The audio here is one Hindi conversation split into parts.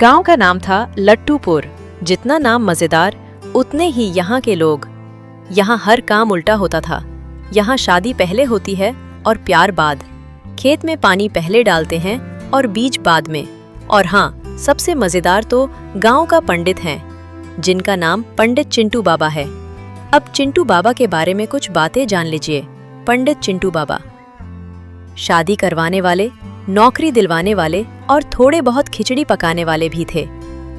गांव का नाम था लट्टूपुर। जितना नाम मजेदार उतने ही यहाँ के लोग। यहाँ हर काम उल्टा होता था। यहाँ शादी पहले होती है और प्यार बाद। खेत में पानी पहले डालते हैं और बीज बाद में। और हाँ, सबसे मजेदार तो गांव का पंडित हैं, जिनका नाम पंडित चिंटू बाबा है। अब चिंटू बाबा के बारे में कुछ बातें जान लीजिए। पंडित चिंटू बाबा शादी करवाने वाले, नौकरी दिलवाने वाले और थोड़े बहुत खिचड़ी पकाने वाले भी थे।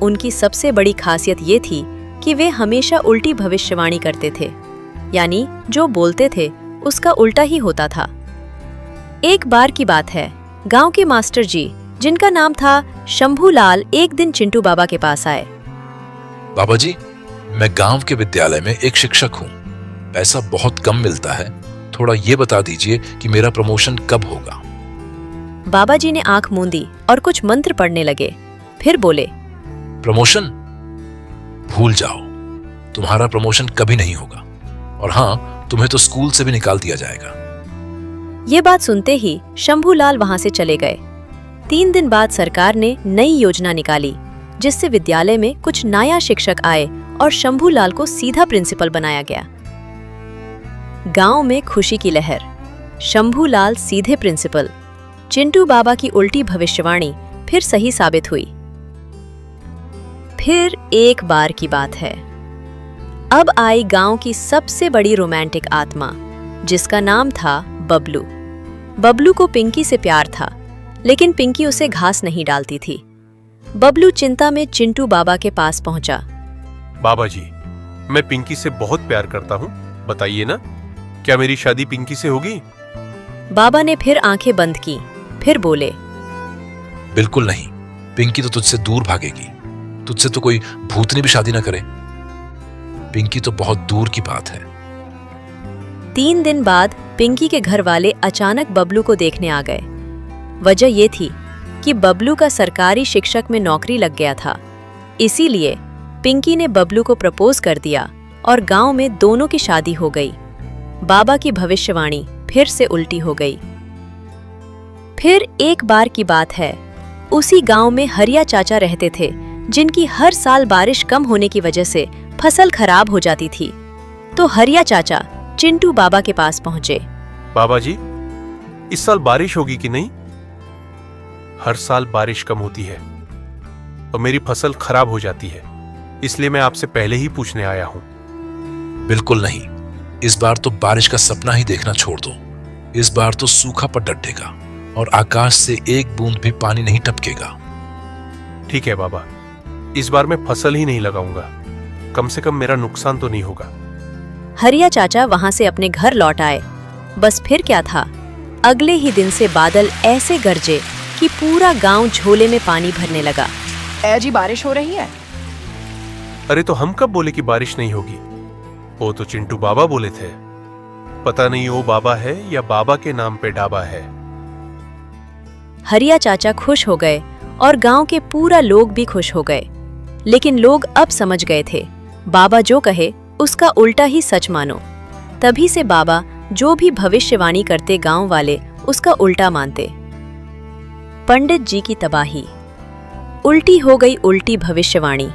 उनकी सबसे बड़ी खासियत ये थी कि वे हमेशा उल्टी भविष्यवाणी करते थे, यानी जो बोलते थे उसका उल्टा ही होता था। एक बार की बात है, गांव के मास्टर जी, जिनका नाम था शंभूलाल, एक दिन चिंटू बाबा के पास आए। बाबा जी, मैं गांव के विद्यालय में एक शिक्षक हूँ। पैसा बहुत कम मिलता है, थोड़ा ये बता दीजिए कि मेरा प्रमोशन कब होगा। बाबा जी ने आंख मूंदी और कुछ मंत्र पढ़ने लगे। फिर बोले, प्रमोशन? भूल जाओ, तुम्हारा प्रमोशन कभी नहीं होगा। और हाँ, तुम्हें तो स्कूल से भी निकाल दिया जाएगा। ये बात सुनते ही शंभूलाल वहां से चले गए। 3 दिन बाद सरकार ने नई योजना निकाली, जिससे विद्यालय में कुछ नया शिक्षक आए और शंभूलाल को सीधा प्रिंसिपल बनाया गया। गांव में खुशी की लहर। शंभूलाल सीधे प्रिंसिपल। चिंटू बाबा की उल्टी भविष्यवाणी फिर सही साबित हुई। फिर एक बार की बात है, अब आई गांव की सबसे बड़ी रोमांटिक आत्मा, जिसका नाम था बबलू। बबलू को पिंकी से प्यार था, लेकिन पिंकी उसे घास नहीं डालती थी। बबलू चिंता में चिंटू बाबा के पास पहुंचा। बाबा जी, मैं पिंकी से बहुत प्यार करता हूँ, बताइए ना, क्या मेरी शादी पिंकी से होगी? बाबा ने फिर आंखें बंद की, फिर बोले, बिल्कुल नहीं, पिंकी तो तुझसे दूर भागेगी। तुझसे तो कोई भूतनी भी शादी न करे। पिंकी तो बहुत दूर की बात है। 3 दिन बाद पिंकी के घर वाले अचानक बबलू को देखने आ गए। वजह ये थी कि बबलू का सरकारी शिक्षक में नौकरी लग गया था। इसीलिए पिंकी ने बबलू को प्रपोज कर दिया और गांव में दोनों की शादी हो गई। बाबा की भविष्यवाणी फिर से उल्टी हो गई। फिर एक बार की बात है, उसी गांव में हरिया चाचा रहते थे, जिनकी हर साल बारिश कम होने की वजह से फसल खराब हो जाती थी। तो हरिया चाचा चिंटू बाबा के पास पहुंचे। बाबा जी, इस साल बारिश होगी कि नहीं? हर साल बारिश कम होती है और मेरी फसल खराब हो जाती है, इसलिए मैं आपसे पहले ही पूछने आया हूं। बिल्कुल नहीं, इस बार तो बारिश का सपना ही देखना छोड़ दो। इस बार तो सूखा पर डटेगा और आकाश से एक बूंद भी पानी नहीं टपकेगा। ठीक है बाबा, इस बार मैं फसल ही नहीं लगाऊंगा, कम से कम मेरा नुकसान तो नहीं होगा। हरिया चाचा वहां से अपने घर लौट आए। बस फिर क्या था, अगले ही दिन से बादल ऐसे गरजे कि पूरा गांव झोले में पानी भरने लगा। जी, बारिश हो रही है। अरे तो हम कब बोले कि बारिश नहीं होगी? वो तो चिंटू बाबा बोले थे। पता नहीं वो बाबा है या बाबा के नाम पे ढाबा है। हरिया चाचा खुश हो गए और गांव के पूरा लोग भी खुश हो गए। लेकिन लोग अब समझ गए थे, बाबा जो कहे उसका उल्टा ही सच मानो। तभी से बाबा जो भी भविष्यवाणी करते, गांव वाले उसका उल्टा मानते। पंडित जी की तबाही। उल्टी हो गई उल्टी भविष्यवाणी।